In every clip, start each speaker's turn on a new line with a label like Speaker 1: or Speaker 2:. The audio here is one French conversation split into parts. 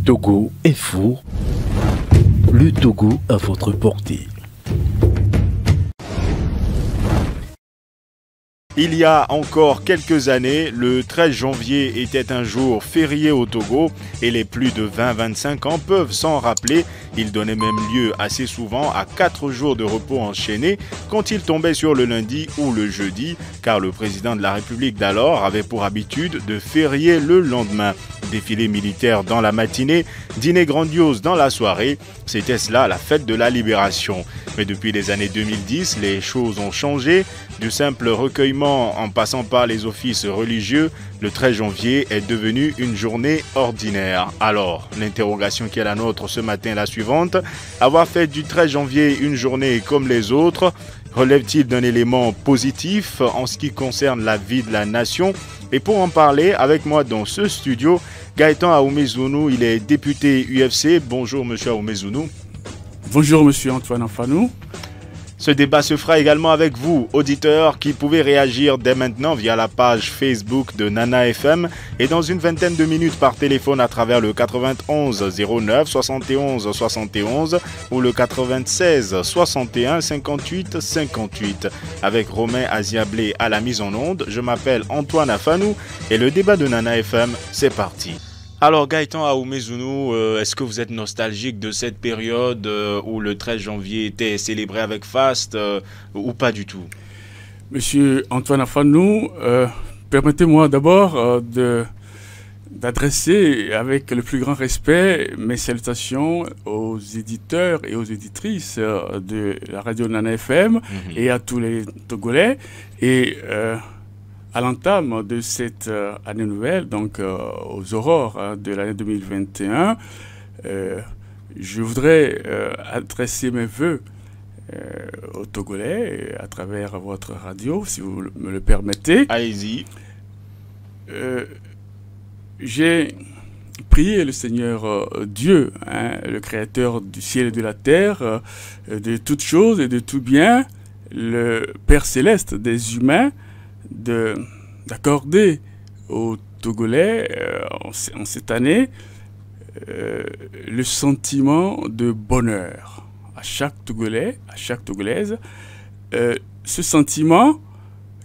Speaker 1: Togo Info, le Togo à votre portée.
Speaker 2: Il y a encore quelques années, le 13 janvier était un jour férié au Togo et les plus de 20-25 ans peuvent s'en rappeler. Il donnait même lieu assez souvent à 4 jours de repos enchaînés quand il tombait sur le lundi ou le jeudi, car le président de la République d'alors avait pour habitude de férier le lendemain. Défilé militaire dans la matinée, dîner grandiose dans la soirée, c'était cela la fête de la libération. Mais depuis les années 2010, les choses ont changé. Du simple recueillement en passant par les offices religieux, le 13 janvier est devenu une journée ordinaire. Alors, l'interrogation qui est la nôtre ce matin est la suivante. Avoir fait du 13 janvier une journée comme les autres, relève-t-il d'un élément positif en ce qui concerne la vie de la nation? Et pour en parler avec moi dans ce studio, Gaëtan Aoumezounou, il est député UFC. Bonjour monsieur Aoumezounou.
Speaker 3: Bonjour monsieur Antoine Afanou.
Speaker 2: Ce débat se fera également avec vous, auditeurs, qui pouvez réagir dès maintenant via la page Facebook de Nana FM et dans une vingtaine de minutes par téléphone à travers le 91 09 71 71 ou le 96 61 58 58. Avec Romain Aziablé à la mise en onde, je m'appelle Antoine Afanou et le débat de Nana FM, c'est parti. Alors Gaëtan Aoumezounou, est-ce que vous êtes nostalgique de cette période où le 13 janvier était célébré avec faste ou pas du tout?
Speaker 3: Monsieur Antoine Afanou, permettez-moi d'abord d'adresser avec le plus grand respect mes salutations aux éditeurs et aux éditrices de la radio Nana FM et à tous les Togolais. Et à l'entame de cette année nouvelle, donc aux aurores de l'année 2021, je voudrais adresser mes vœux aux Togolais à travers votre radio, si vous me le permettez.
Speaker 2: Allez-y.
Speaker 3: J'ai prié le Seigneur Dieu, le Créateur du ciel et de la terre, de toutes choses et de tout bien, le Père céleste des humains, d'accorder aux Togolais en cette année le sentiment de bonheur à chaque Togolais, à chaque Togolaise. Ce sentiment,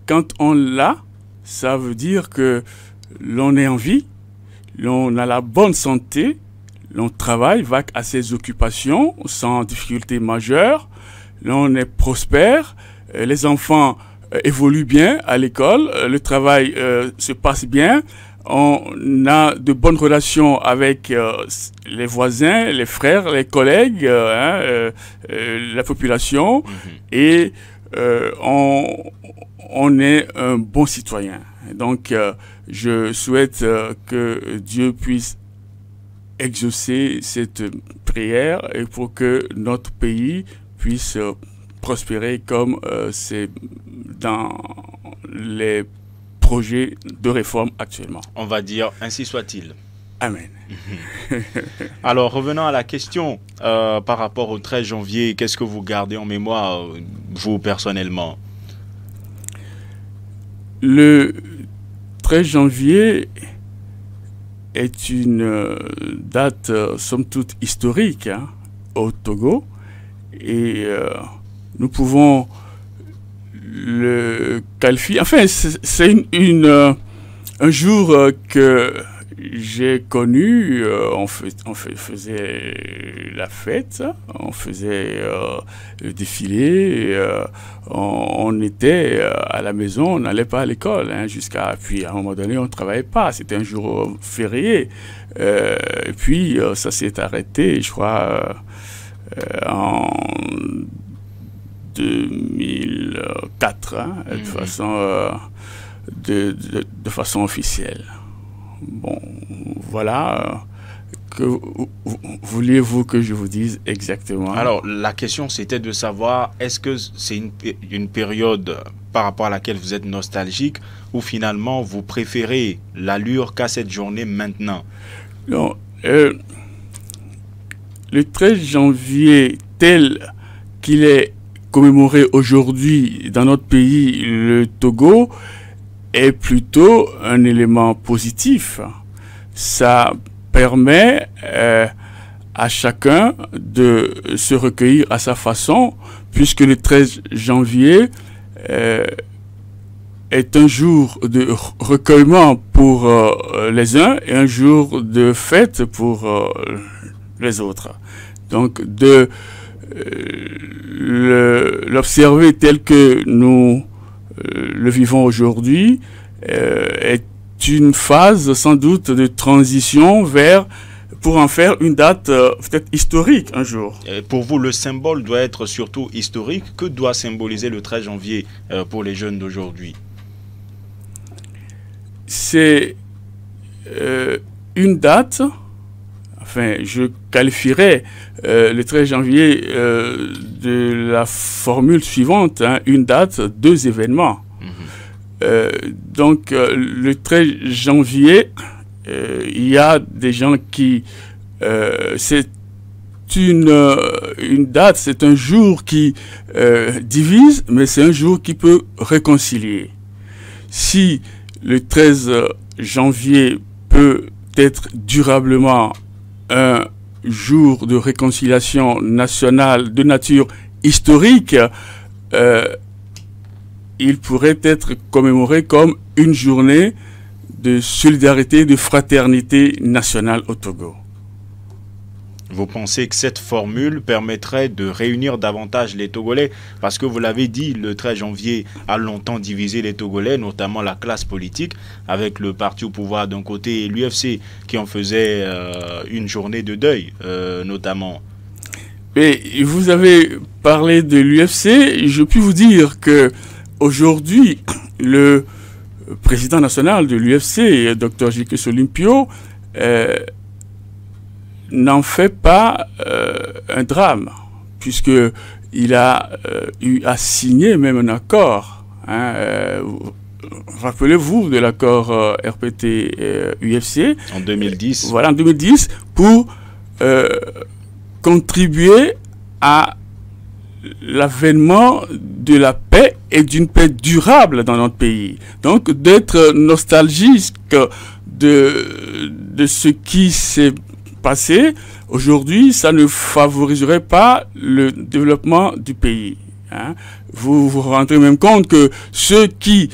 Speaker 3: quand on l'a, ça veut dire que l'on est en vie, l'on a la bonne santé, l'on travaille, vague à ses occupations sans difficulté majeure, l'on est prospère, les enfants évolue bien à l'école, le travail se passe bien, on a de bonnes relations avec les voisins, les frères, les collègues, la population, et on est un bon citoyen. Donc, je souhaite que Dieu puisse exaucer cette prière et pour que notre pays puisse prospérer comme c'est dans les projets de réforme actuellement.
Speaker 2: On va dire ainsi soit-il.
Speaker 3: Amen.
Speaker 2: Alors revenons à la question par rapport au 13 janvier, qu'est-ce que vous gardez en mémoire, vous personnellement?
Speaker 3: Le 13 janvier est une date somme toute historique au Togo et nous pouvons le qualifier. Enfin, c'est un jour que j'ai connu. On faisait la fête, on faisait le défilé. On était à la maison, on n'allait pas à l'école jusqu'à. Puis à un moment donné, on ne travaillait pas. C'était un jour férié. Et puis ça s'est arrêté, je crois, en 2004, de façon officielle. Bon, voilà. Que vouliez-vous que je vous dise exactement?
Speaker 2: Alors, la question, c'était de savoir, est-ce que c'est une période par rapport à laquelle vous êtes nostalgique ou finalement vous préférez l'allure qu'a cette journée maintenant?
Speaker 3: Non, le 13 janvier, tel qu'il est commémoré aujourd'hui dans notre pays, le Togo, est plutôt un élément positif. Ça permet à chacun de se recueillir à sa façon, puisque le 13 janvier est un jour de recueillement pour les uns et un jour de fête pour les autres. Donc de l'observer tel que nous le vivons aujourd'hui est une phase sans doute de transition vers, pour en faire une date peut-être historique un jour.
Speaker 2: Pour vous, le symbole doit être surtout historique. Que doit symboliser le 13 janvier pour les jeunes d'aujourd'hui?
Speaker 3: C'est une date, enfin je qualifierais le 13 janvier de la formule suivante, hein, une date, deux événements. Donc le 13 janvier, il y a des gens qui... c'est une date, c'est un jour qui divise, mais c'est un jour qui peut réconcilier. Si le 13 janvier peut être durablement un jour de réconciliation nationale de nature historique, il pourrait être commémoré comme une journée de solidarité, de fraternité nationale au Togo.
Speaker 2: Vous pensez que cette formule permettrait de réunir davantage les Togolais? Parce que vous l'avez dit, le 13 janvier a longtemps divisé les Togolais, notamment la classe politique, avec le parti au pouvoir d'un côté et l'UFC qui en faisait une journée de deuil, notamment.
Speaker 3: Et vous avez parlé de l'UFC, je puis vous dire que aujourd'hui, le président national de l'UFC, Dr J.K. Solimpio, n'en fait pas un drame, puisqu'il a eu à signer même un accord. Hein, rappelez-vous de l'accord RPT-UFC.
Speaker 2: En 2010.
Speaker 3: Voilà, en 2010, pour contribuer à l'avènement de la paix et d'une paix durable dans notre pays. Donc, d'être nostalgique de ce qui s'est passé, aujourd'hui, ça ne favoriserait pas le développement du pays. Hein. Vous vous rendrez même compte que ceux qui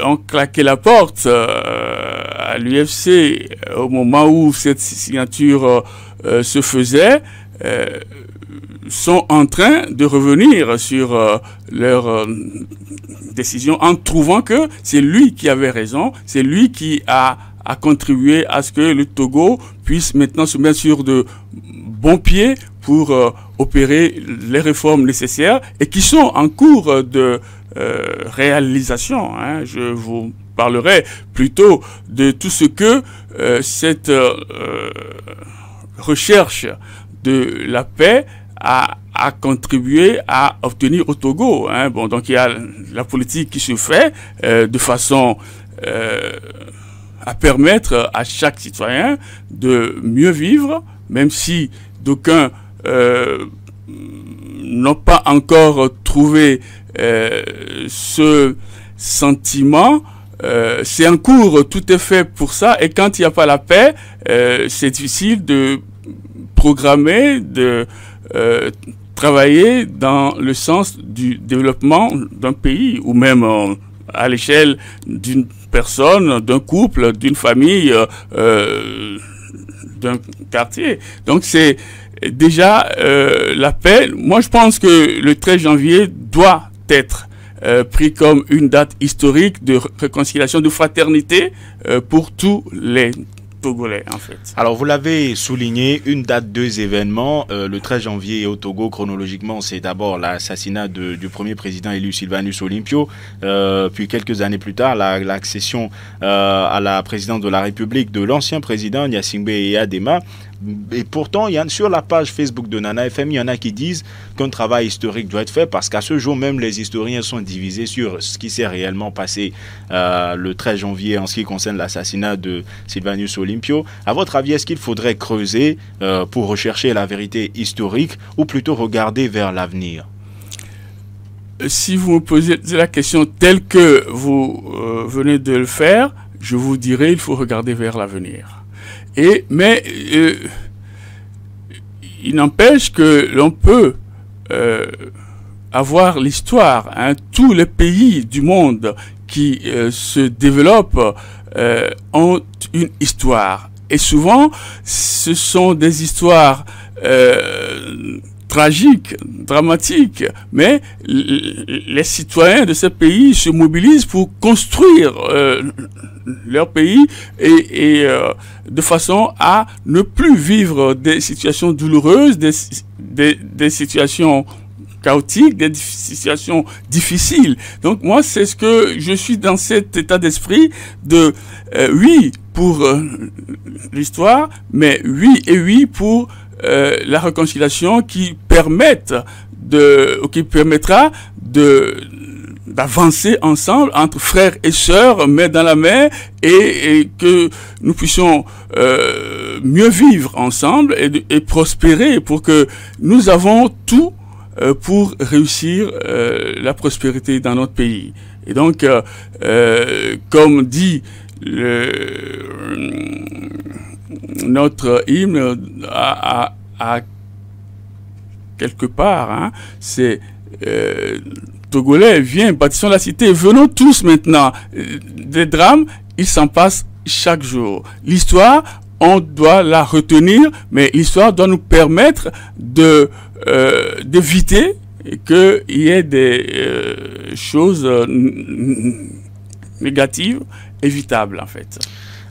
Speaker 3: ont claqué la porte à l'UFC au moment où cette signature se faisait, sont en train de revenir sur leur décision en trouvant que c'est lui qui avait raison, c'est lui qui a contribué à ce que le Togo puisse maintenant se mettre sur de bons pieds pour opérer les réformes nécessaires et qui sont en cours de réalisation. Hein. Je vous parlerai plutôt de tout ce que cette recherche de la paix a contribué à obtenir au Togo. Hein. Bon, donc il y a la politique qui se fait de façon à permettre à chaque citoyen de mieux vivre, même si d'aucuns n'ont pas encore trouvé ce sentiment. C'est en cours, tout est fait pour ça, et quand il n'y a pas la paix, c'est difficile de programmer, de travailler dans le sens du développement d'un pays, ou même à l'échelle d'une personne, d'un couple, d'une famille, d'un quartier. Donc c'est déjà la paix. Moi je pense que le 13 janvier doit être pris comme une date historique de réconciliation, de fraternité pour tous les Togolais, en fait.
Speaker 2: Alors, vous l'avez souligné, une date, deux événements. Le 13 janvier au Togo, chronologiquement, c'est d'abord l'assassinat du premier président élu Sylvanus Olympio. Puis, quelques années plus tard, l'accession à la présidence de la République de l'ancien président Gnassingbé Eyadema. Et pourtant, sur la page Facebook de Nana FM, il y en a qui disent qu'un travail historique doit être fait parce qu'à ce jour même, les historiens sont divisés sur ce qui s'est réellement passé le 13 janvier en ce qui concerne l'assassinat de Sylvanus Olympio. À votre avis, est-ce qu'il faudrait creuser pour rechercher la vérité historique ou plutôt regarder vers l'avenir?
Speaker 3: Si vous me posez la question telle que vous venez de le faire, je vous dirais qu'il faut regarder vers l'avenir. Mais il n'empêche que l'on peut avoir l'histoire. Hein. Tous les pays du monde qui se développent ont une histoire. Et souvent, ce sont des histoires tragiques, dramatiques, mais les citoyens de ces pays se mobilisent pour construire leur pays et de façon à ne plus vivre des situations douloureuses, des situations chaotiques, des situations difficiles. Donc moi, c'est ce que je suis dans cet état d'esprit de oui pour l'histoire, mais oui pour la réconciliation qui permettra d'avancer ensemble entre frères et sœurs, main dans la main, et que nous puissions mieux vivre ensemble et prospérer, pour que nous avons tout pour réussir la prospérité dans notre pays. Et donc, comme dit notre hymne à quelque part, hein, c'est Togolais, viens, bâtissons la cité, venons tous maintenant. Des drames, il s'en passe chaque jour. L'histoire, on doit la retenir, mais l'histoire doit nous permettre d'éviter qu'il y ait des choses négatives évitables, en fait.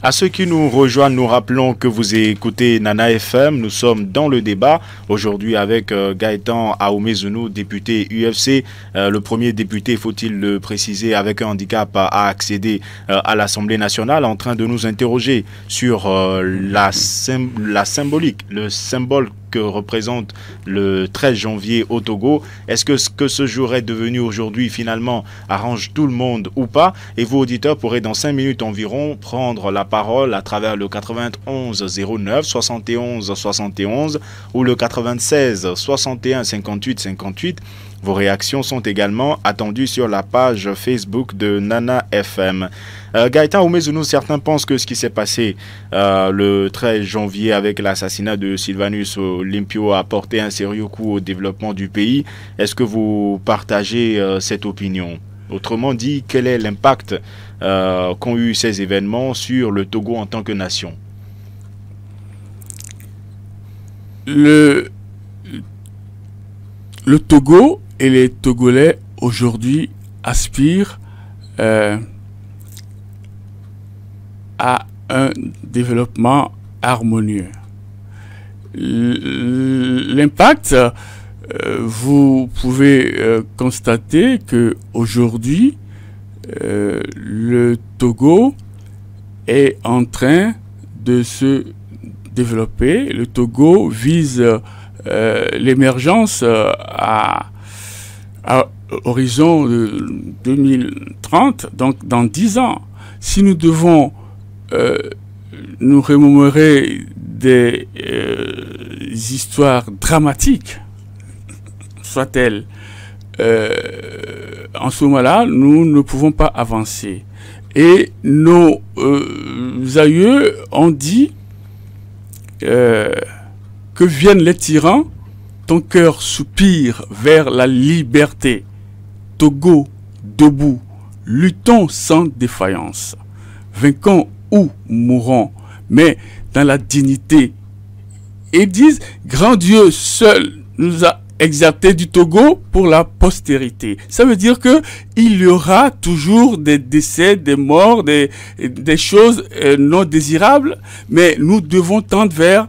Speaker 2: À ceux qui nous rejoignent, nous rappelons que vous écoutez Nana FM. Nous sommes dans le débat aujourd'hui avec Gaëtan Ahomezounou, député UFC. Le premier député, faut-il le préciser, avec un handicap, a accédé à l'Assemblée nationale, en train de nous interroger sur la symbolique, le symbole que représente le 13 janvier au Togo. Est-ce que ce jour est devenu aujourd'hui finalement arrange tout le monde ou pas? Et vous, auditeurs, pourrez dans 5 minutes environ prendre la parole à travers le 91 09 71 71 ou le 96 61 58 58. Vos réactions sont également attendues sur la page Facebook de Nana FM. Gaëtan Ahomezounou, certains pensent que ce qui s'est passé le 13 janvier avec l'assassinat de Sylvanus Olympio a porté un sérieux coup au développement du pays. Est-ce que vous partagez cette opinion? Autrement dit, quel est l'impact qu'ont eu ces événements sur le Togo en tant que nation?
Speaker 3: Le Togo et les Togolais aujourd'hui aspirent à un développement harmonieux. L'impact, vous pouvez constater que aujourd'hui le Togo est en train de se développer. Le Togo vise l'émergence à horizon de 2030, donc dans 10 ans. Si nous devons nous remémorer des histoires dramatiques, soit-elles, en ce moment-là, nous ne pouvons pas avancer. Et nos aïeux ont dit que viennent les tyrans, ton cœur soupire vers la liberté. Togo, debout, luttons sans défaillance. Vainquons ou mourons, mais dans la dignité. Et disent, grand Dieu seul nous a exaltés du Togo pour la postérité. Ça veut dire que il y aura toujours des décès, des morts, des choses non désirables, mais nous devons tendre vers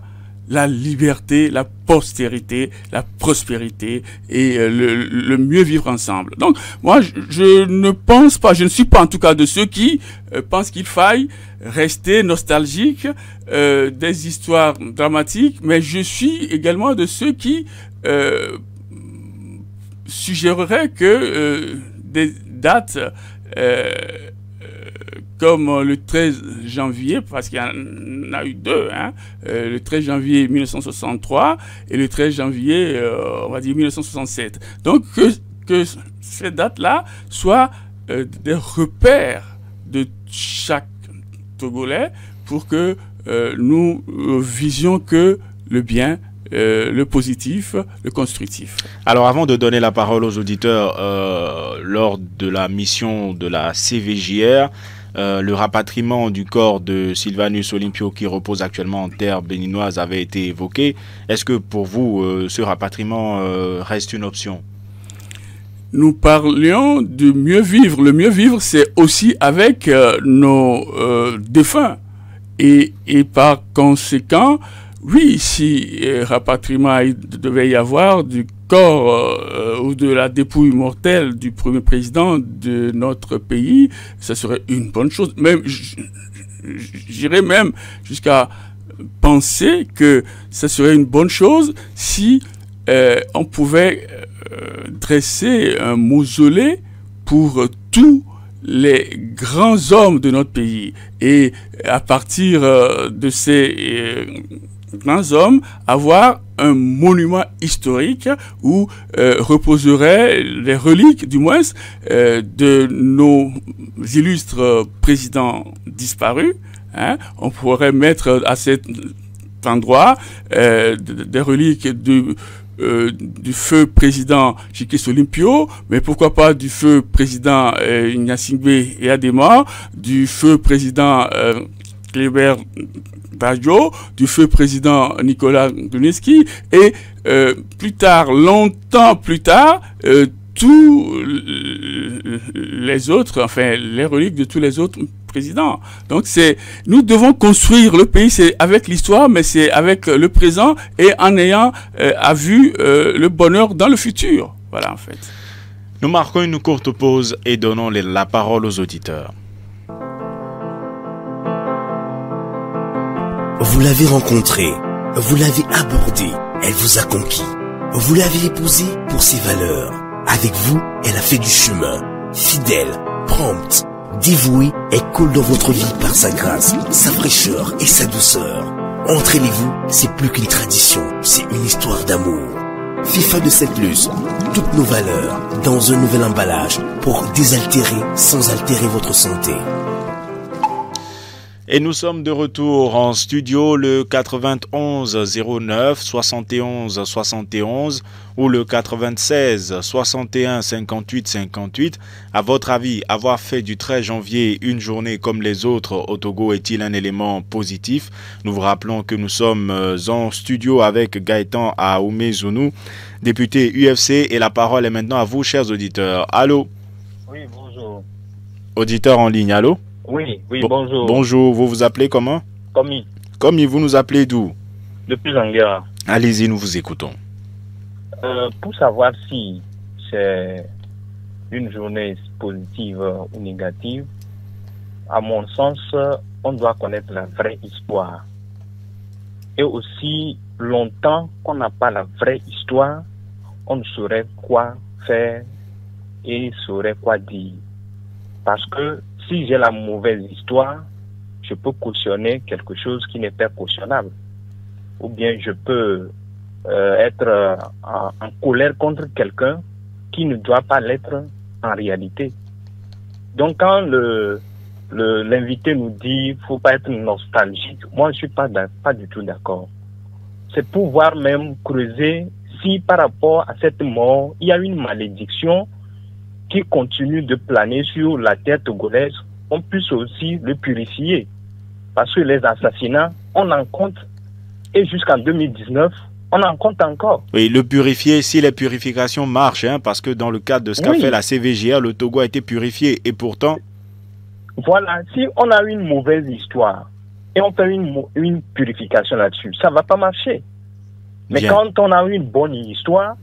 Speaker 3: la liberté, la postérité, la prospérité et le mieux vivre ensemble. Donc, moi, je ne pense pas, je ne suis pas en tout cas de ceux qui pensent qu'il faille rester nostalgique des histoires dramatiques, mais je suis également de ceux qui suggéreraient que des dates comme le 13 janvier, parce qu'il y en a eu deux, hein, le 13 janvier 1963 et le 13 janvier, on va dire 1967. Donc que ces dates-là soient des repères de chaque Togolais pour que nous visions que le bien, le positif, le constructif.
Speaker 2: Alors avant de donner la parole aux auditeurs, lors de la mission de la CVJR, le rapatriement du corps de Sylvanus Olympio qui repose actuellement en terre béninoise avait été évoqué. Est-ce que pour vous, ce rapatriement reste une option?
Speaker 3: Nous parlions du mieux vivre. Le mieux vivre, c'est aussi avec nos défunts. Et par conséquent, oui, si rapatriement il devait y avoir du corps ou de la dépouille mortelle du premier président de notre pays, ça serait une bonne chose. Même, j'irais même jusqu'à penser que ça serait une bonne chose si on pouvait dresser un mausolée pour tous les grands hommes de notre pays. Et à partir de ces grands hommes, avoir un monument historique où reposeraient les reliques, du moins, de nos illustres présidents disparus. Hein. On pourrait mettre à cet endroit des reliques du feu président Chikis Olympio, mais pourquoi pas du feu président Gnassingbé et Adema, du feu président Kleber Bajo, du feu président Nicolas Gruneski, et plus tard, longtemps plus tard, tous les autres, enfin les reliques de tous les autres présidents. Donc nous devons construire le pays, c'est avec l'histoire, mais c'est avec le présent et en ayant à vue le bonheur dans le futur. Voilà en fait.
Speaker 2: Nous marquons une courte pause et donnons la parole aux auditeurs.
Speaker 4: Vous l'avez rencontrée, vous l'avez abordée, elle vous a conquis. Vous l'avez épousée pour ses valeurs. Avec vous, elle a fait du chemin. Fidèle, prompte, dévouée, elle coule dans votre vie par sa grâce, sa fraîcheur et sa douceur. Entraînez-vous, c'est plus qu'une tradition, c'est une histoire d'amour. FIFA de Sainte-Luce, toutes nos valeurs dans un nouvel emballage pour désaltérer sans altérer votre santé.
Speaker 2: Et nous sommes de retour en studio, le 91 09 71 71 ou le 96 61 58 58. À votre avis, avoir fait du 13 janvier une journée comme les autres au Togo est-il un élément positif? Nous vous rappelons que nous sommes en studio avec Gaëtan Aoumé-Zounou, député UFC, et la parole est maintenant à vous, chers auditeurs. Allô?
Speaker 5: Oui, bonjour.
Speaker 2: Auditeur en ligne, allô?
Speaker 5: Oui, bonjour.
Speaker 2: Bonjour, vous vous appelez comment?
Speaker 5: Commis.
Speaker 2: Commis, vous nous appelez d'où?
Speaker 5: Depuis Anguera.
Speaker 2: Allez-y, nous vous écoutons.
Speaker 5: Pour savoir si c'est une journée positive ou négative, à mon sens, on doit connaître la vraie histoire. Et aussi, longtemps qu'on n'a pas la vraie histoire, on ne saurait quoi faire et saurait quoi dire. Parce que si j'ai la mauvaise histoire, je peux cautionner quelque chose qui n'est pas cautionnable. Ou bien je peux être en colère contre quelqu'un qui ne doit pas l'être en réalité. Donc quand l'invité nous dit qu'il ne faut pas être nostalgique, moi je ne suis pas du tout d'accord. C'est pouvoir même creuser si par rapport à cette mort, il y a une malédiction qui continue de planer sur la terre togolaise, on puisse aussi le purifier. Parce que les assassinats, on en compte, et jusqu'en 2019, on en compte encore. Oui,
Speaker 2: le purifier, si les purifications marchent, hein, parce que dans le cadre de ce qu'a fait la CVJR, le Togo a été purifié, et pourtant...
Speaker 5: Voilà, si on a une mauvaise histoire, et on fait une purification là-dessus, ça ne va pas marcher. Mais bien, quand on a une bonne histoire,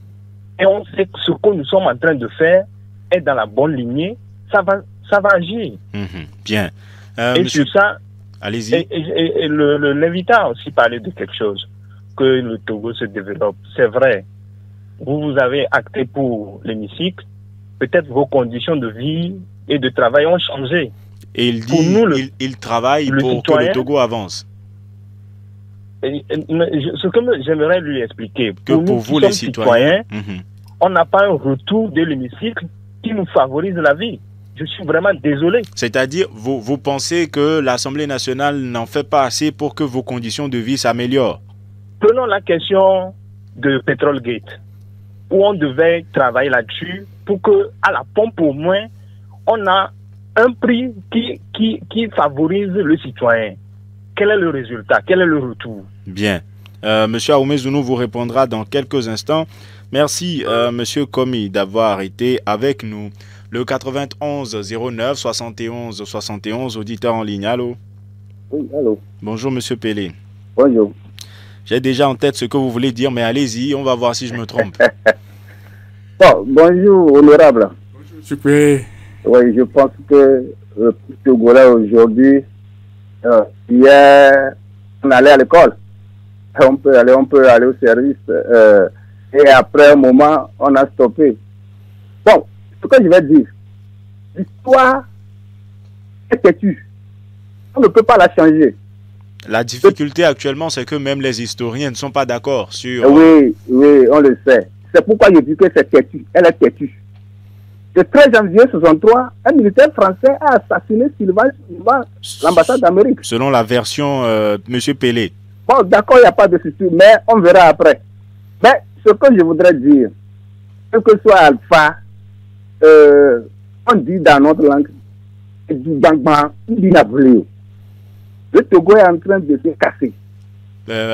Speaker 5: et on sait que ce que nous sommes en train de faire est dans la bonne lignée, ça va agir.
Speaker 2: Bien.
Speaker 5: Et
Speaker 2: monsieur...
Speaker 5: sur ça,
Speaker 2: allez-y.
Speaker 5: Et l'invité a aussi parlé de quelque chose, que le Togo se développe. C'est vrai. Vous avez acté pour l'hémicycle, peut-être vos conditions de vie et de travail ont changé.
Speaker 2: Et il dit il travaille pour que le Togo avance.
Speaker 5: Ce que j'aimerais lui expliquer,
Speaker 2: que pour vous les citoyens,
Speaker 5: on n'a pas un retour de l'hémicycle qui nous favorise la vie. Je suis vraiment désolé.
Speaker 2: C'est-à-dire, vous pensez que l'Assemblée nationale n'en fait pas assez pour que vos conditions de vie s'améliorent?
Speaker 5: Prenons la question de Petrolgate, où on devait travailler là-dessus pour que, à la pompe au moins, on a un prix qui favorise le citoyen. Quel est le résultat? Quel est le retour?
Speaker 2: Bien. Monsieur Aoumé Zounou vous répondra dans quelques instants. Merci, Monsieur Komi, d'avoir été avec nous. Le 91 09 71 71, auditeur en ligne. Allô?
Speaker 6: Oui, allô.
Speaker 2: Bonjour, Monsieur Pelé.
Speaker 6: Bonjour.
Speaker 2: J'ai déjà en tête ce que vous voulez dire, mais allez-y, on va voir si je me trompe.
Speaker 6: Bon, bonjour, honorable.
Speaker 3: Bonjour, super.
Speaker 6: Oui, je pense que le Togolais aujourd'hui, hier, on allait à l'école. On peut aller au service. Et après un moment, on a stoppé. Bon, ce que je vais dire, l'histoire est têtue. On ne peut pas la changer.
Speaker 2: La difficulté actuellement, c'est que même les historiens ne sont pas d'accord sur...
Speaker 6: Oui, on le sait. C'est pourquoi je dis que c'est têtu. Elle est têtue. Le 13 janvier 1963, un militaire français a assassiné Sylvain, l'ambassade d'Amérique.
Speaker 2: Selon la version Monsieur Pelé.
Speaker 6: Bon, d'accord, il n'y a pas de souci, mais on verra après. Mais ce que je voudrais dire, quel que soit Alpha, on dit dans notre langue, du bang-bang, il dit Napoléon. Le Togo est en train de se casser.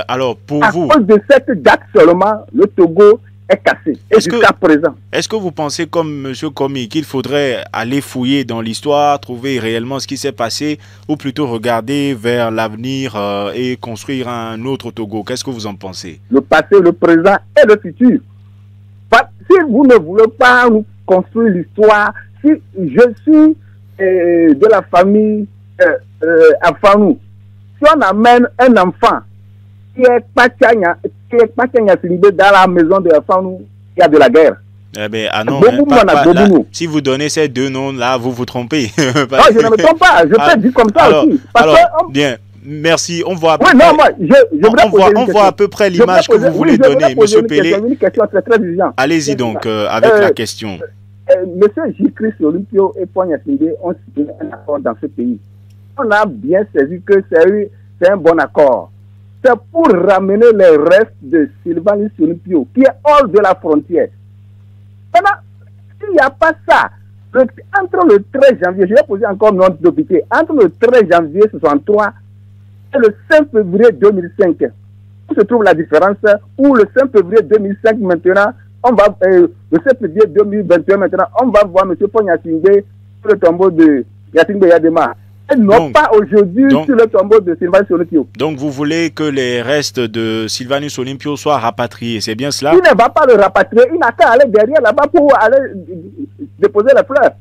Speaker 2: Alors, pour
Speaker 6: à
Speaker 2: vous...
Speaker 6: À cause de cette date seulement, le Togo est cassé. Et jusqu'à présent.
Speaker 2: Est-ce que vous pensez, comme M. Komi, qu'il faudrait aller fouiller dans l'histoire, trouver réellement ce qui s'est passé, ou plutôt regarder vers l'avenir et construire un autre Togo? Qu'est-ce que vous en pensez?
Speaker 6: Le passé, le présent et le futur. Si vous ne voulez pas nous construire l'histoire, si je suis de la famille Afanou, si on amène un enfant qui est Pachanya dans la maison de Afanou, il y a de la guerre.
Speaker 2: Eh bien, ah non,
Speaker 6: là,
Speaker 2: si vous donnez ces deux noms-là, vous vous trompez.
Speaker 6: Non, je ne me trompe pas, je peux dire comme ça
Speaker 2: alors,
Speaker 6: aussi.
Speaker 2: Bien, merci. On voit à peu
Speaker 6: près,
Speaker 2: non, moi,
Speaker 6: on
Speaker 2: voit à peu près l'image que vous voulez donner, Monsieur Pelé. Allez-y donc avec la question.
Speaker 6: Monsieur J-Christ Olympio et Paul Yassindé ont signé un accord dans ce pays. On a bien saisi que c'est un bon accord. C'est pour ramener les restes de Sylvanus Olympio, qui est hors de la frontière. Maintenant, s'il n'y a pas ça, entre le 13 janvier, je vais poser encore notre député, entre le 13 janvier 1963 et le 5 février 2005, où se trouve la différence, où le 5 février 2005 maintenant, on va, le 7 février 2021 maintenant, on va voir M. Paul Yassindé sur le tombeau de Yassindé Yadema. Et non pas aujourd'hui sur le tombeau de Sylvanus Olympio.
Speaker 2: Donc vous voulez que les restes de Sylvanus Olympio soient rapatriés, c'est bien cela?
Speaker 6: Il ne va pas le rapatrier, il n'a qu'à aller derrière là-bas pour aller déposer les fleurs.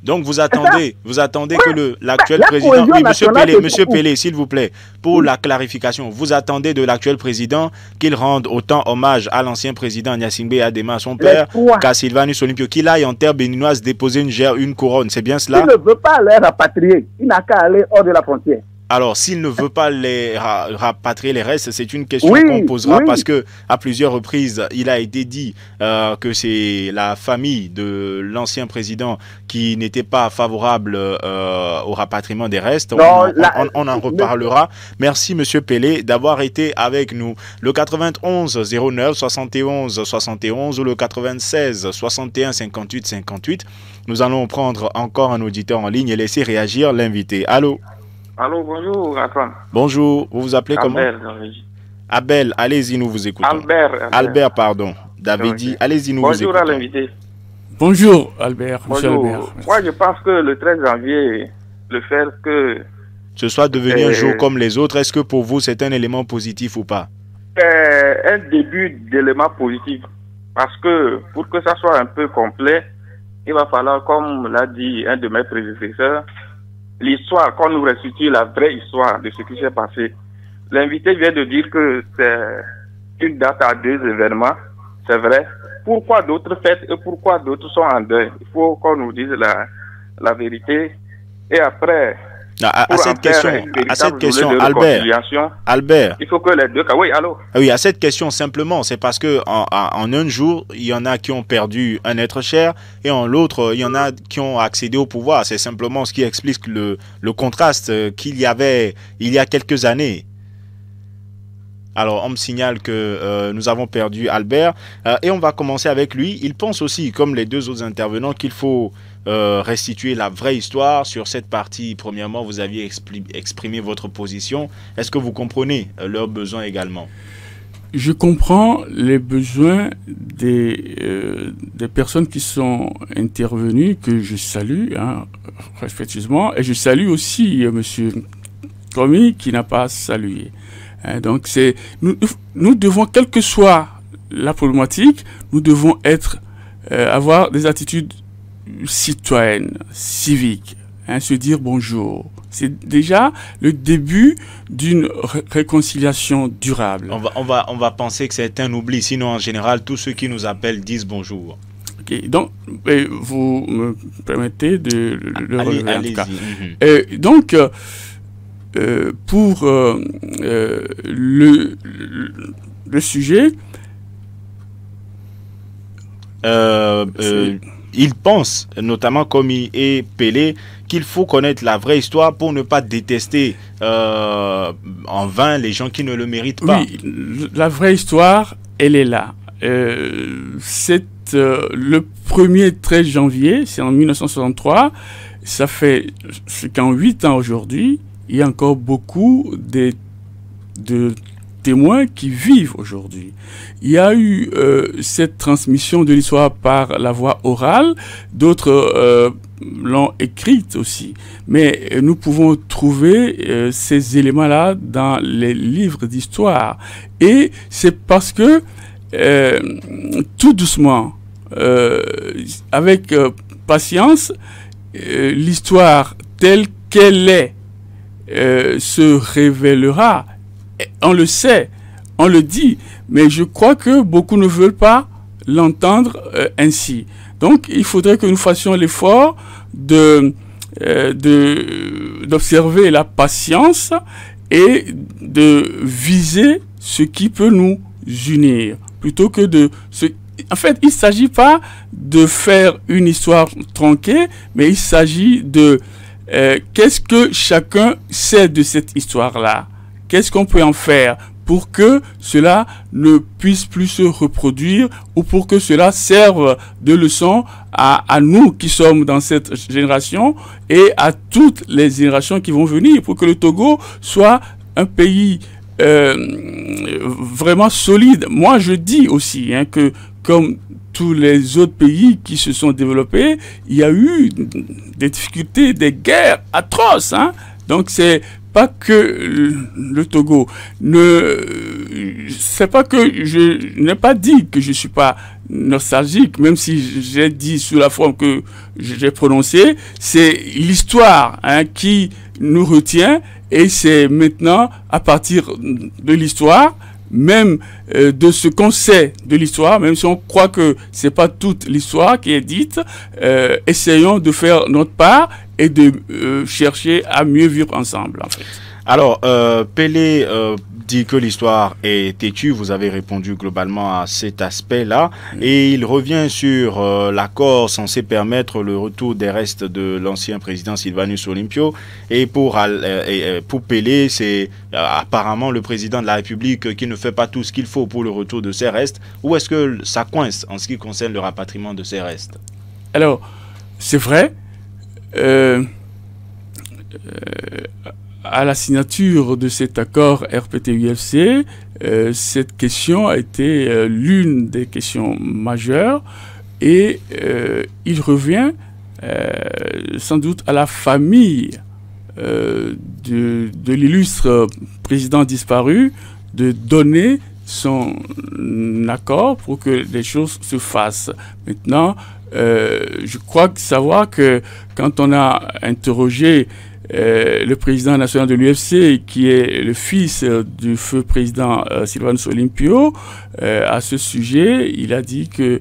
Speaker 2: Donc vous attendez que l'actuel président... Oui, Monsieur Pelé, s'il vous plaît, pour la clarification, vous attendez de l'actuel président qu'il rende autant hommage à l'ancien président Gnassingbé Adema, son père, qu'à Sylvanus Olympio, qu'il aille en terre béninoise déposer une couronne, c'est bien cela?
Speaker 6: Il ne veut pas les rapatrier, il n'a qu'à aller hors de la frontière.
Speaker 2: Alors, s'il ne veut pas les rapatrier les restes, c'est une question qu'on posera parce que à plusieurs reprises, il a été dit que c'est la famille de l'ancien président qui n'était pas favorable au rapatriement des restes. On en reparlera. Merci, Monsieur Pelé, d'avoir été avec nous. Le 91 09 71 71 ou le 96 61 58 58. Nous allons prendre encore un auditeur en ligne et laisser réagir l'invité. Allô?
Speaker 7: Allô, bonjour, Antoine.
Speaker 2: Bonjour, vous vous appelez comment? Abel, allez-y, nous vous écoutons. Albert, pardon. David, allez-y, nous vous écoutons.
Speaker 7: Bonjour à l'invité.
Speaker 3: Bonjour, Albert.
Speaker 7: Bonjour. Albert. Moi, je pense que le 13 janvier, le fait que...
Speaker 2: ce soit devenu un jour comme les autres, est-ce que pour vous, c'est un élément positif ou pas?
Speaker 7: C'est un début d'élément positif. Parce que, pour que ça soit un peu complet, il va falloir, comme l'a dit un de mes prédécesseurs, l'histoire, qu'on nous restitue la vraie histoire de ce qui s'est passé. L'invité vient de dire que c'est une date à deux événements, c'est vrai. Pourquoi d'autres fêtes et pourquoi d'autres sont en deuil? Il faut qu'on nous dise la vérité. Et après,
Speaker 2: À cette question, Albert,
Speaker 7: il faut que les deux cas. Oui, allô?
Speaker 2: Oui, à cette question, simplement, c'est parce que en un jour, il y en a qui ont perdu un être cher et en l'autre, il y en a qui ont accédé au pouvoir. C'est simplement ce qui explique le contraste qu'il y avait il y a quelques années. Alors, on me signale que nous avons perdu Albert et on va commencer avec lui. Il pense aussi, comme les deux autres intervenants, qu'il faut restituer la vraie histoire sur cette partie. Premièrement, vous aviez exprimé votre position. Est-ce que vous comprenez leurs besoins également?
Speaker 3: Je comprends les besoins des personnes qui sont intervenues, que je salue respectueusement, et je salue aussi M. Komi qui n'a pas salué. Donc nous devons, quelle que soit la problématique, nous devons avoir des attitudes citoyennes, civiques, se dire bonjour. C'est déjà le début d'une réconciliation durable.
Speaker 2: On va penser que c'est un oubli, sinon en général tous ceux qui nous appellent disent bonjour.
Speaker 3: Ok, donc vous me permettez de le relever en tout cas. Donc pour le sujet,
Speaker 2: il pense, notamment comme et Pelé, qu'il faut connaître la vraie histoire pour ne pas détester en vain les gens qui ne le méritent pas.
Speaker 3: Oui, la vraie histoire, elle est là. C'est le 13 janvier, c'est en 1963, ça fait 58 ans aujourd'hui. Il y a encore beaucoup de témoins qui vivent aujourd'hui. Il y a eu cette transmission de l'histoire par la voie orale, d'autres l'ont écrite aussi. Mais nous pouvons trouver ces éléments-là dans les livres d'histoire. Et c'est parce que tout doucement, avec patience, l'histoire telle qu'elle est se révélera. On le sait, on le dit, mais je crois que beaucoup ne veulent pas l'entendre ainsi. Donc, il faudrait que nous fassions l'effort d'observer la patience et de viser ce qui peut nous unir, plutôt que de En fait, il ne s'agit pas de faire une histoire tronquée, mais il s'agit de qu'est-ce que chacun sait de cette histoire-là? Qu'est-ce qu'on peut en faire pour que cela ne puisse plus se reproduire ou pour que cela serve de leçon à nous qui sommes dans cette génération et à toutes les générations qui vont venir, pour que le Togo soit un pays vraiment solide. Moi, je dis aussi que comme tous les autres pays qui se sont développés, il y a eu des difficultés, des guerres atroces. Donc, c'est pas que le Togo. C'est pas que je n'ai pas dit que je suis pas nostalgique, même si j'ai dit sous la forme que j'ai prononcée. C'est l'histoire qui nous retient, et c'est maintenant à partir de l'histoire, même de ce qu'on sait de l'histoire, même si on croit que c'est pas toute l'histoire qui est dite, essayons de faire notre part et de chercher à mieux vivre ensemble, en fait.
Speaker 2: Alors, Pelé dit que l'histoire est têtue. Vous avez répondu globalement à cet aspect-là. Et il revient sur l'accord censé permettre le retour des restes de l'ancien président Sylvanus Olympio. Et pour Pelé, c'est apparemment le président de la République qui ne fait pas tout ce qu'il faut pour le retour de ces restes. Où est-ce que ça coince en ce qui concerne le rapatriement de ces restes?
Speaker 3: Alors, c'est vrai. À la signature de cet accord RPT-UFC, cette question a été l'une des questions majeures, et il revient sans doute à la famille de l'illustre président disparu de donner son accord pour que les choses se fassent. Maintenant, je crois savoir que quand on a interrogé le président national de l'UFC, qui est le fils du feu président Sylvanus Olympio, à ce sujet, il a dit que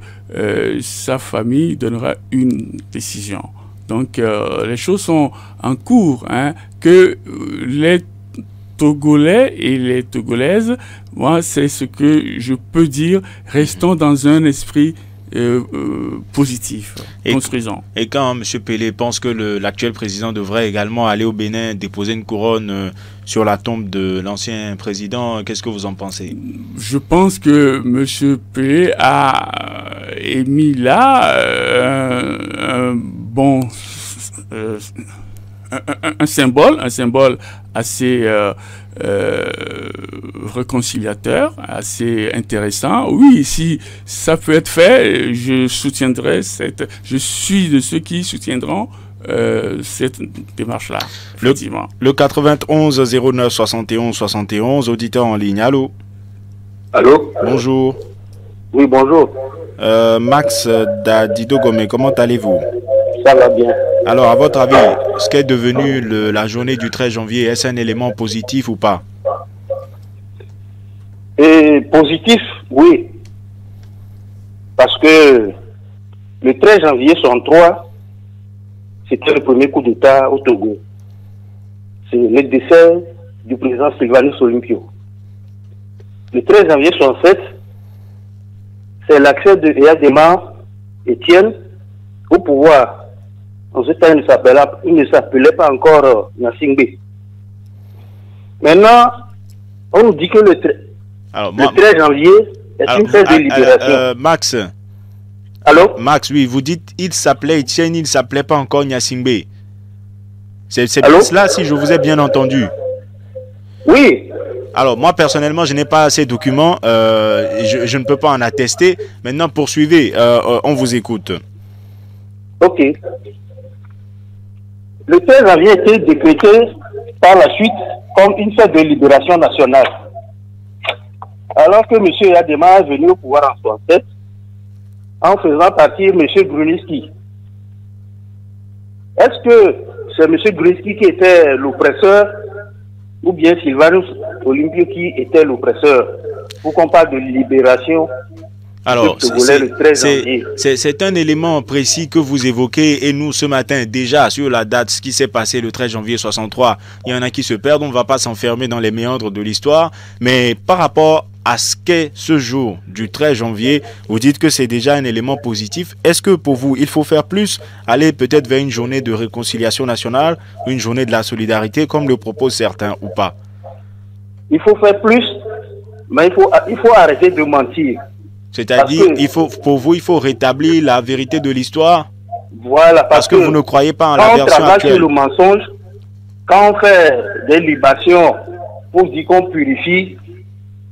Speaker 3: sa famille donnera une décision. Donc, les choses sont en cours, hein, que les Togolais et les Togolaises, moi, c'est ce que je peux dire, restons dans un esprit positif, construisant.
Speaker 2: Et quand M. Pelé pense que l'actuel président devrait également aller au Bénin déposer une couronne sur la tombe de l'ancien président, qu'est-ce que vous en pensez?
Speaker 3: Je pense que M. Pelé a émis là un bon un symbole assez réconciliateur, assez intéressant. Oui, si ça peut être fait, je soutiendrai je suis de ceux qui soutiendront cette démarche-là.
Speaker 2: Le 91 09 71 71, auditeur en ligne. Allô?
Speaker 8: Allô?
Speaker 2: Bonjour.
Speaker 8: Oui, bonjour.
Speaker 2: Max d'Adido Gomé, comment allez-vous?
Speaker 8: Ça va bien.
Speaker 2: Alors, à votre avis, ce qu'est devenu la journée du 13 janvier, est-ce un élément positif ou pas?
Speaker 8: Positif, oui. Parce que le 13 janvier 63, c'était le premier coup d'État au Togo. C'est le décès du président Sylvanus Olympio. Le 13 janvier 67, c'est l'accès de Eyadema Étienne au pouvoir. En ce temps, il ne s'appelait pas encore Gnassingbé. Maintenant, on nous dit que le 13 janvier est une fête de libération.
Speaker 2: Max.
Speaker 8: Allô?
Speaker 2: Max, oui, vous dites il s'appelait Etienne, il ne s'appelait pas encore Gnassingbé. C'est bien cela, si je vous ai bien entendu.
Speaker 8: Oui.
Speaker 2: Alors, moi, personnellement, je n'ai pas ces documents. Je ne peux pas en attester. Maintenant, poursuivez. On vous écoute.
Speaker 8: Ok. Le 13 janvier a été décrété par la suite comme une fête de libération nationale. Alors que M. Eyadema est venu au pouvoir en 67, en faisant partir M. Gruniski. Est-ce que c'est M. Gruniski qui était l'oppresseur ou bien Sylvanus Olympio qui était l'oppresseur? Pour qu'on parle de libération.
Speaker 2: Alors, c'est un élément précis que vous évoquez et nous, ce matin, déjà, sur la date, ce qui s'est passé le 13 janvier 63, il y en a qui se perdent, on ne va pas s'enfermer dans les méandres de l'histoire, mais par rapport à ce qu'est ce jour du 13 janvier, vous dites que c'est déjà un élément positif. Est-ce que pour vous, il faut faire plus, aller peut-être vers une journée de réconciliation nationale, une journée de la solidarité, comme le proposent certains, ou pas?
Speaker 8: Il faut faire plus, mais il faut arrêter de mentir.
Speaker 2: C'est-à-dire, pour vous, il faut rétablir la vérité de l'histoire?
Speaker 8: Voilà,
Speaker 2: parce que vous ne croyez pas en la version actuelle.
Speaker 8: Quand on travaille sur le mensonge, quand on fait des libations pour dire qu'on purifie,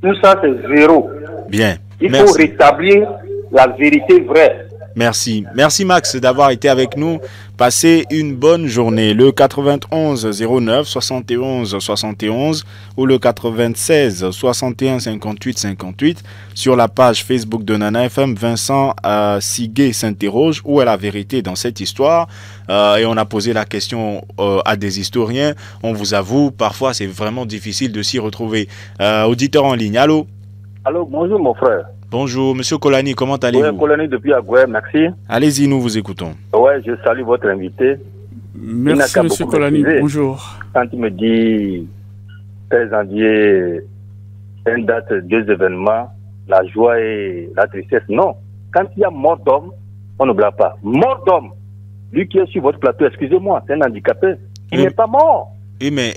Speaker 8: tout ça c'est zéro.
Speaker 2: Bien.
Speaker 8: Il faut rétablir la vérité vraie.
Speaker 2: Merci. Merci Max d'avoir été avec nous. Passez une bonne journée. Le 91 09 71 71 ou le 96 61 58 58 sur la page Facebook de Nana FM. Vincent Siguet s'interroge où est la vérité dans cette histoire et on a posé la question à des historiens. On vous avoue, parfois c'est vraiment difficile de s'y retrouver. Auditeur en ligne, allô?
Speaker 9: Allô, bonjour mon frère.
Speaker 2: Bonjour, Monsieur Kolani, comment allez-vous?
Speaker 9: Oui, Kolani depuis Agoué, merci.
Speaker 2: Allez-y, nous vous écoutons.
Speaker 9: Ouais, je salue votre invité.
Speaker 3: Merci, Monsieur Kolani, bonjour.
Speaker 9: Quand tu me dis 13 janvier, une date, deux événements, la joie et la tristesse, non. Quand il y a mort d'homme, on ne blague pas. Mort d'homme, lui qui est sur votre plateau, excusez-moi, c'est un handicapé, il n'est pas mort.
Speaker 2: Oui, mais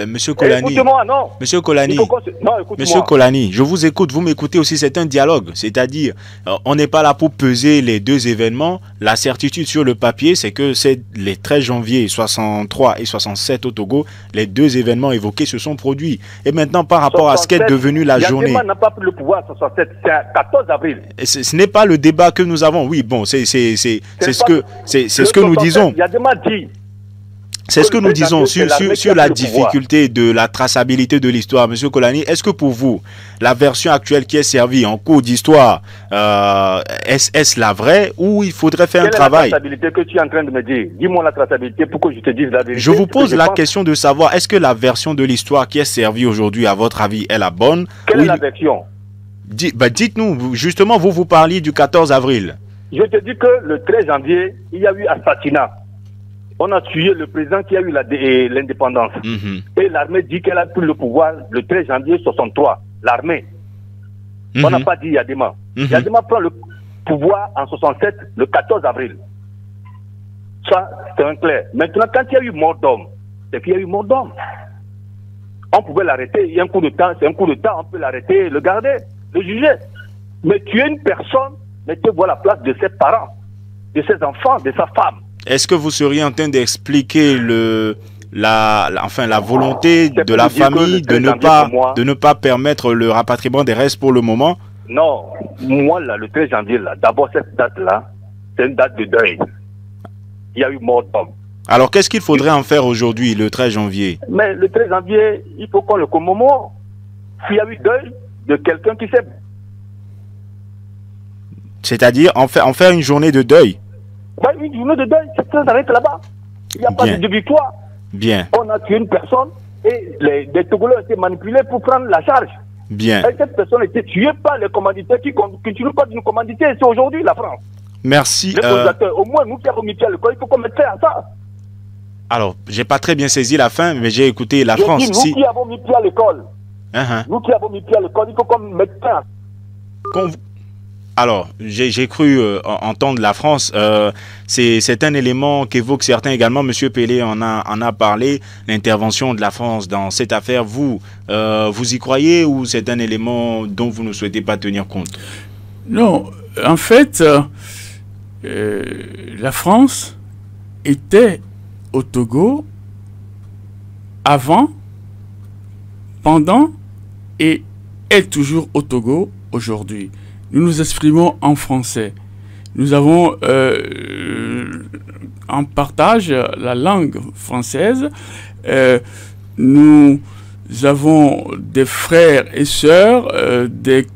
Speaker 2: Monsieur Kolani,
Speaker 9: écoute-moi, non.
Speaker 2: Monsieur Kolani, Monsieur Kolani, je vous écoute, vous m'écoutez aussi, c'est un dialogue. C'est-à-dire, on n'est pas là pour peser les deux événements. La certitude sur le papier, c'est que c'est les 13 janvier 63 et 67 au Togo, les deux événements évoqués se sont produits. Et maintenant, par rapport 67, à ce qu'est devenu la journée...
Speaker 9: n'a pas pris le pouvoir 67, c'est 14 avril.
Speaker 2: Ce n'est pas le débat que nous avons. Oui, bon, c'est ce que nous disons.
Speaker 9: Yadema dit...
Speaker 2: C'est ce que nous disons sur la difficulté de la traçabilité de l'histoire. Monsieur Kolani, est-ce que pour vous, la version actuelle qui est servie en cours d'histoire, est-ce la vraie ou il faudrait faire un travail?
Speaker 9: Quelle est la traçabilité que tu es en train de me dire? Dis-moi la traçabilité pour que je te dise la vérité.
Speaker 2: Je vous pose la question de savoir, est-ce que la version de l'histoire qui est servie aujourd'hui, à votre avis, est la bonne?
Speaker 9: Quelle est la version?
Speaker 2: Dites-nous, justement, vous parliez du 14 avril.
Speaker 9: Je te dis que le 13 janvier, il y a eu assassinat. On a tué le président qui a eu l'indépendance. Et l'armée dit qu'elle a pris le pouvoir le 13 janvier 63. L'armée. On n'a pas dit Yadema. Yadema prend le pouvoir en 67, le 14 avril. Ça, c'est un clair. Maintenant, quand il y a eu mort d'homme, c'est qu'il y a eu mort d'homme. On pouvait l'arrêter. Il y a un coup de temps, c'est un coup de temps, on peut l'arrêter, le garder, le juger. Mais tuer une personne, mettez-vous à la place de ses parents, de ses enfants, de sa femme.
Speaker 2: Est-ce que vous seriez en train d'expliquer la volonté de la famille de ne pas permettre le rapatriement des restes pour le moment?
Speaker 9: Non, moi là, le 13 janvier, d'abord cette date-là, c'est une date de deuil. Il y a eu mort d'homme.
Speaker 2: Alors qu'est-ce qu'il faudrait en faire aujourd'hui, le 13 janvier?
Speaker 9: Mais le 13 janvier, il faut qu'on le commémore. S'il y a eu deuil de quelqu'un qui s'est...
Speaker 2: C'est-à-dire en faire une journée de deuil?
Speaker 9: Oui, une journée de deuil, ça s'arrête là-bas. Il n'y a pas de victoire.
Speaker 2: Bien.
Speaker 9: On a tué une personne et les Togolais ont été manipulés pour prendre la charge.
Speaker 2: Bien.
Speaker 9: Et cette personne a été tuée par les commanditaires qui ne continuent pas de nous commanditer. C'est aujourd'hui la France.
Speaker 2: Merci.
Speaker 9: Au moins, nous qui avons mis pied à l'école, il faut qu'on mette fin à ça.
Speaker 2: Alors, j'ai pas très bien saisi la fin, mais j'ai écouté la France.
Speaker 9: Dit, nous qui avons mis pied à l'école, nous qui avons mis pied à l'école, il faut qu'on mette fin.
Speaker 2: Alors, j'ai cru entendre la France. C'est un élément qu'évoquent certains également. Monsieur Pelé en a parlé, l'intervention de la France dans cette affaire. Vous y croyez ou c'est un élément dont vous ne souhaitez pas tenir compte?
Speaker 3: Non, en fait, la France était au Togo avant, pendant et est toujours au Togo aujourd'hui. Nous nous exprimons en français. Nous avons en partage la langue française. Nous avons des frères et sœurs, des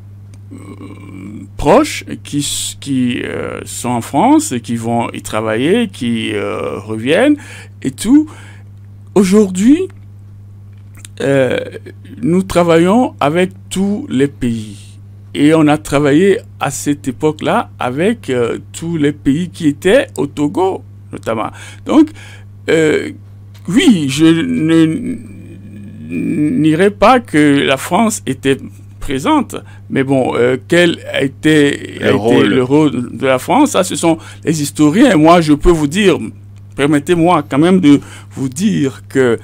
Speaker 3: proches qui sont en France, qui vont y travailler, qui reviennent et tout. Aujourd'hui, nous travaillons avec tous les pays. Et on a travaillé à cette époque-là avec tous les pays qui étaient au Togo, notamment. Donc, oui, je ne nierai pas que la France était présente, mais bon, quel a été le rôle de la France? Ça, ce sont les historiens. Moi, je peux vous dire, permettez-moi quand même de vous dire que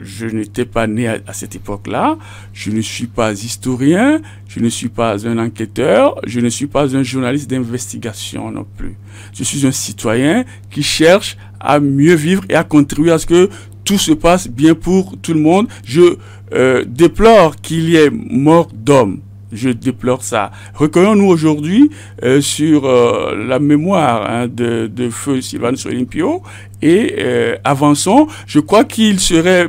Speaker 3: je n'étais pas né à cette époque-là, je ne suis pas historien, je ne suis pas un enquêteur, je ne suis pas un journaliste d'investigation non plus. Je suis un citoyen qui cherche à mieux vivre et à contribuer à ce que tout se passe bien pour tout le monde. Je déplore qu'il y ait mort d'hommes. Je déplore ça. Recueillons-nous aujourd'hui sur la mémoire de feu Sylvanus Olympio et avançons. Je crois qu'il serait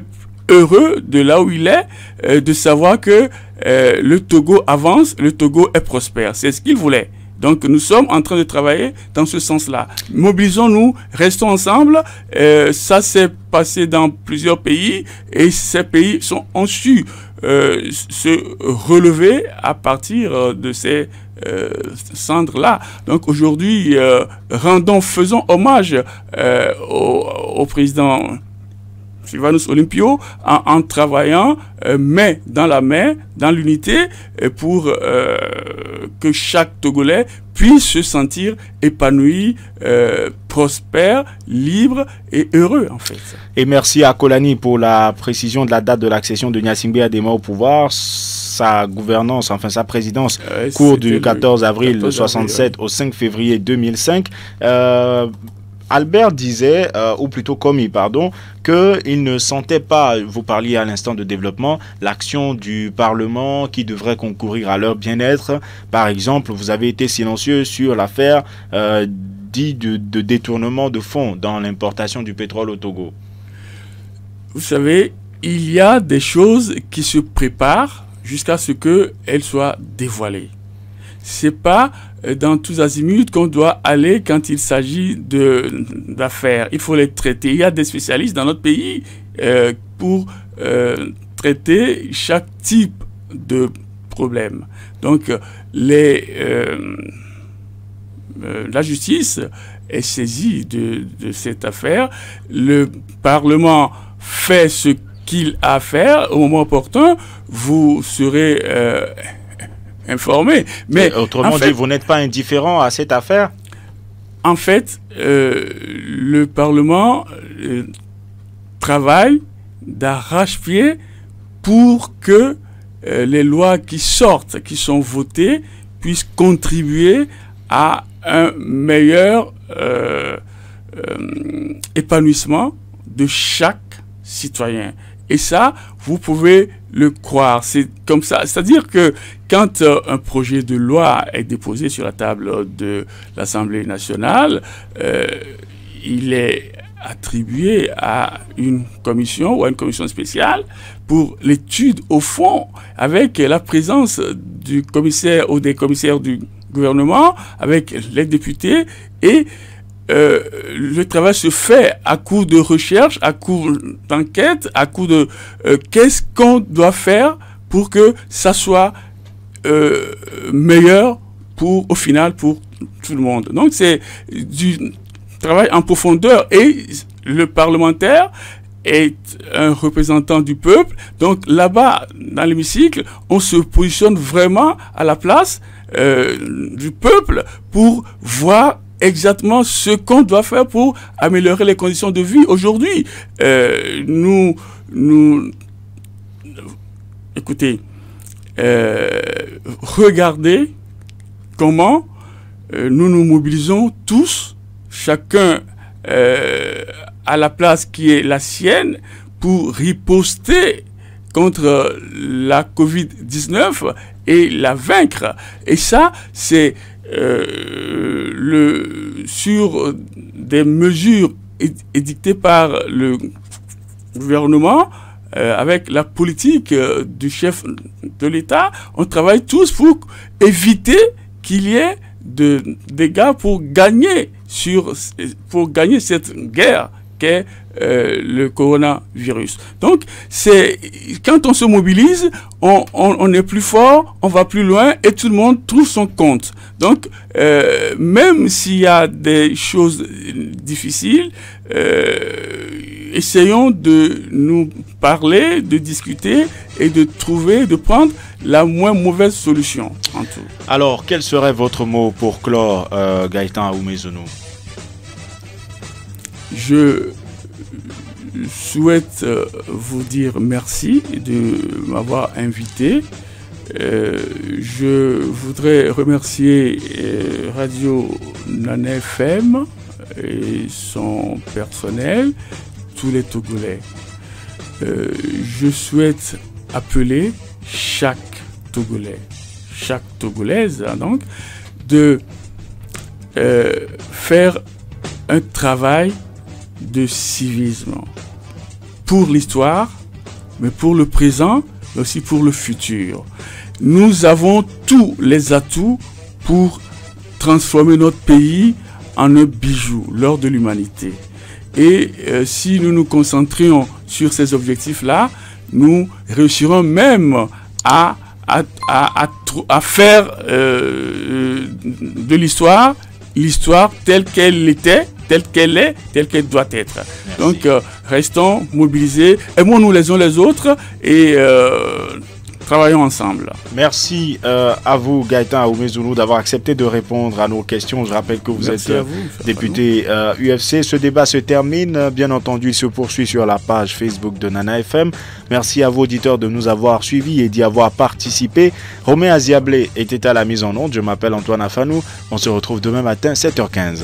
Speaker 3: heureux de là où il est, de savoir que le Togo avance, le Togo est prospère. C'est ce qu'il voulait. Donc nous sommes en train de travailler dans ce sens-là. Mobilisons-nous, restons ensemble. Ça s'est passé dans plusieurs pays et ces pays ont su se relever à partir de ces cendres-là. Donc aujourd'hui, faisons hommage au président Sylvanus Olympio en travaillant main dans la main, dans l'unité, pour que chaque Togolais puisse se sentir épanoui, prospère, libre et heureux en fait.
Speaker 2: Et merci à Kolani pour la précision de la date de l'accession de Gnassingbé Adema au pouvoir. Sa gouvernance, enfin sa présidence, court du 14 avril 1967 au 5 février 2005. Albert disait, ou plutôt Komi, pardon, qu'il ne sentait pas, vous parliez à l'instant de développement, l'action du Parlement qui devrait concourir à leur bien-être. Par exemple, vous avez été silencieux sur l'affaire dite de détournement de fonds dans l'importation du pétrole au Togo.
Speaker 3: Vous savez, il y a des choses qui se préparent jusqu'à ce qu'elles soient dévoilées. C'est pas dans tous azimuts qu'on doit aller quand il s'agit d'affaires. Il faut les traiter. Il y a des spécialistes dans notre pays pour traiter chaque type de problème. Donc, la justice est saisi de cette affaire. Le Parlement fait ce qu'il a à faire. Au moment opportun, vous serez informé. Mais
Speaker 2: autrement dit, vous n'êtes pas indifférent à cette affaire?
Speaker 3: En fait, le Parlement travaille d'arrache-pied pour que les lois qui sortent, qui sont votées, puissent contribuer à un meilleur épanouissement de chaque citoyen. Et ça, vous pouvez le croire. C'est comme ça. C'est-à-dire que quand un projet de loi est déposé sur la table de l'Assemblée nationale, il est attribué à une commission ou à une commission spéciale pour l'étude au fond, avec la présence du commissaire ou des commissaires du gouvernement, avec les députés, et le travail se fait à coup de recherche, à coup d'enquête, à coup de qu'est-ce qu'on doit faire pour que ça soit meilleur au final pour tout le monde. Donc c'est du travail en profondeur, et le parlementaire est un représentant du peuple. Donc là-bas, dans l'hémicycle, on se positionne vraiment à la place du peuple pour voir exactement ce qu'on doit faire pour améliorer les conditions de vie. Aujourd'hui, écoutez, regardez comment nous nous mobilisons tous, chacun à la place qui est la sienne, pour riposter contre la Covid-19 et la vaincre. Et ça, c'est sur des mesures édictées par le gouvernement, avec la politique du chef de l'État. On travaille tous pour éviter qu'il y ait de dégâts pour gagner cette guerre qu'est le coronavirus. Donc, quand on se mobilise, on est plus fort, on va plus loin, et tout le monde trouve son compte. Donc, même s'il y a des choses difficiles, essayons de nous parler, de discuter et de prendre la moins mauvaise solution en tout.
Speaker 2: Alors, quel serait votre mot pour clore, Gaëtan Aoumezounou?
Speaker 3: Je souhaite vous dire merci de m'avoir invité. Je voudrais remercier Radio Nana FM et son personnel, tous les Togolais. Je souhaite appeler chaque Togolais, chaque Togolaise, donc, de faire un travail de civisme pour l'histoire, mais pour le présent, mais aussi pour le futur. Nous avons tous les atouts pour transformer notre pays en un bijou, l'or de l'humanité. Et si nous nous concentrions sur ces objectifs-là, nous réussirons même à faire de l'histoire telle qu'elle était, telle qu'elle est, telle qu'elle doit être. Merci. Donc, restons mobilisés, aimons-nous les uns les autres et travaillons ensemble.
Speaker 2: Merci à vous, Gaëtan Aoumezounou, d'avoir accepté de répondre à nos questions. Je rappelle que vous êtes député UFC. Ce débat se termine. Bien entendu, il se poursuit sur la page Facebook de Nana FM. Merci à vous, auditeurs, de nous avoir suivis et d'y avoir participé. Romain Aziablé était à la mise en onde. Je m'appelle Antoine Afanou. On se retrouve demain matin, 7h15.